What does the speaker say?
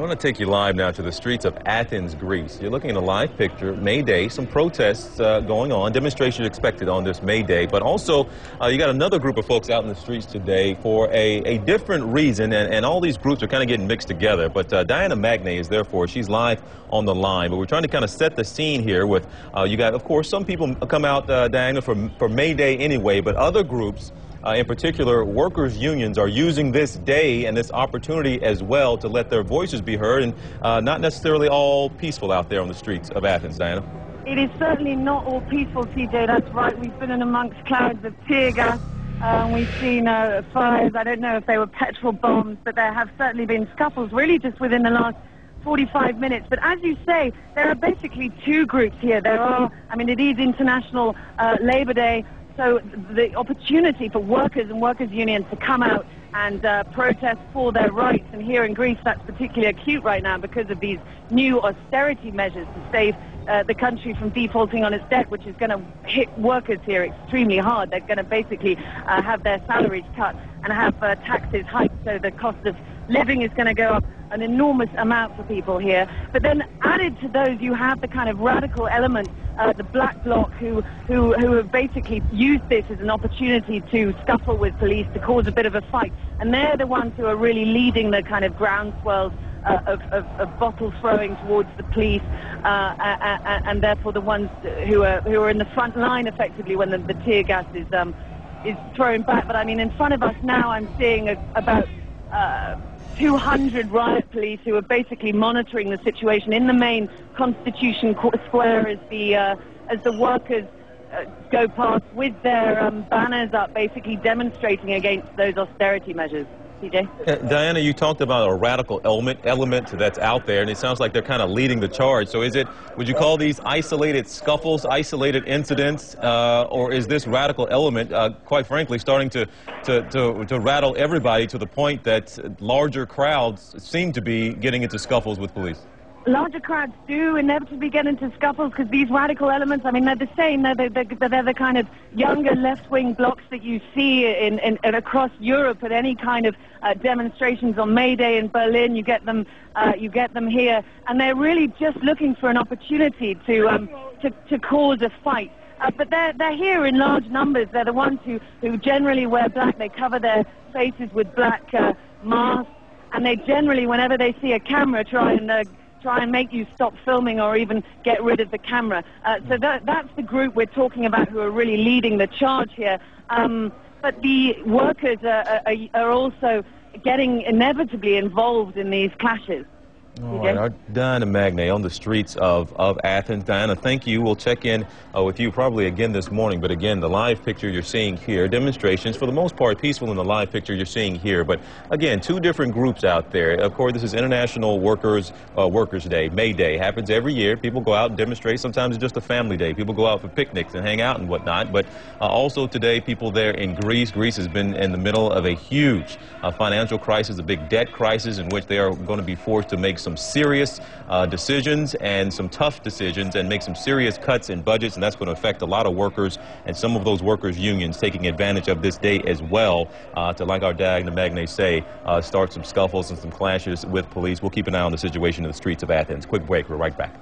I want to take you live now to the streets of Athens, Greece. You're looking at a live picture, May Day, some protests going on, demonstrations expected on this May Day, but also you got another group of folks out in the streets today for a different reason, and all these groups are kind of getting mixed together. But Diana Magnay is there for us. She's live on the line, but we're trying to kind of set the scene here with, you got, of course, some people come out, Diana, for May Day anyway, but other groups, in particular, workers' unions are using this day and this opportunity as well to let their voices be heard, and not necessarily all peaceful out there on the streets of Athens, Diana. It is certainly not all peaceful, TJ, that's right. We've been in amongst clouds of tear gas. We've seen fires. I don't know if they were petrol bombs, but there have certainly been scuffles really just within the last 45 minutes. But as you say, there are basically two groups here. There are, I mean, it is International Labour Day, so the opportunity for workers and workers' unions to come out and protest for their rights. And here in Greece, that's particularly acute right now because of these new austerity measures to save the country from defaulting on its debt, which is going to hit workers here extremely hard. They're going to basically have their salaries cut and have taxes hiked, so the cost of living is going to go up an enormous amount for people here. But then added to those, you have the kind of radical element, the black bloc, who have basically used this as an opportunity to scuffle with police, to cause a bit of a fight. And they're the ones who are really leading the kind of groundswells of bottle throwing towards the police, and therefore the ones who are in the front line effectively when the tear gas is thrown back. But I mean, in front of us now, I'm seeing about 200 riot police who are basically monitoring the situation in the main Constitution Square as the workers go past with their banners up, basically demonstrating against those austerity measures. TJ? Diana, you talked about a radical element that's out there, and it sounds like they're kind of leading the charge. So is it, would you call these isolated scuffles, isolated incidents, or is this radical element, quite frankly, starting to rattle everybody to the point that larger crowds seem to be getting into scuffles with police? Larger crowds do inevitably get into scuffles because these radical elements, I mean, they're the same. They're the kind of younger left-wing blocs that you see in across Europe at any kind of demonstrations on May Day in Berlin. You get them here, and they're really just looking for an opportunity to cause a fight. But they're here in large numbers. They're the ones who generally wear black. They cover their faces with black masks, and they generally, whenever they see a camera, try and make you stop filming or even get rid of the camera. So that's the group we're talking about who are really leading the charge here. But the workers are also getting inevitably involved in these clashes. All right, our Diana Magnay on the streets of Athens. Diana, thank you. We'll check in with you probably again this morning. But again, the live picture you're seeing here, demonstrations for the most part peaceful in the live picture you're seeing here. But again, two different groups out there. Of course, this is International Workers Day, May Day. Happens every year. People go out and demonstrate. Sometimes it's just a family day. People go out for picnics and hang out and whatnot. But also today, people there in Greece. Greece has been in the middle of a huge financial crisis, a big debt crisis in which they are going to be forced to make some serious decisions and some tough decisions and make some serious cuts in budgets, and that's going to affect a lot of workers, and some of those workers' unions taking advantage of this day as well to, like our Diana Magnay say, start some scuffles and some clashes with police. We'll keep an eye on the situation in the streets of Athens. Quick break. We're right back.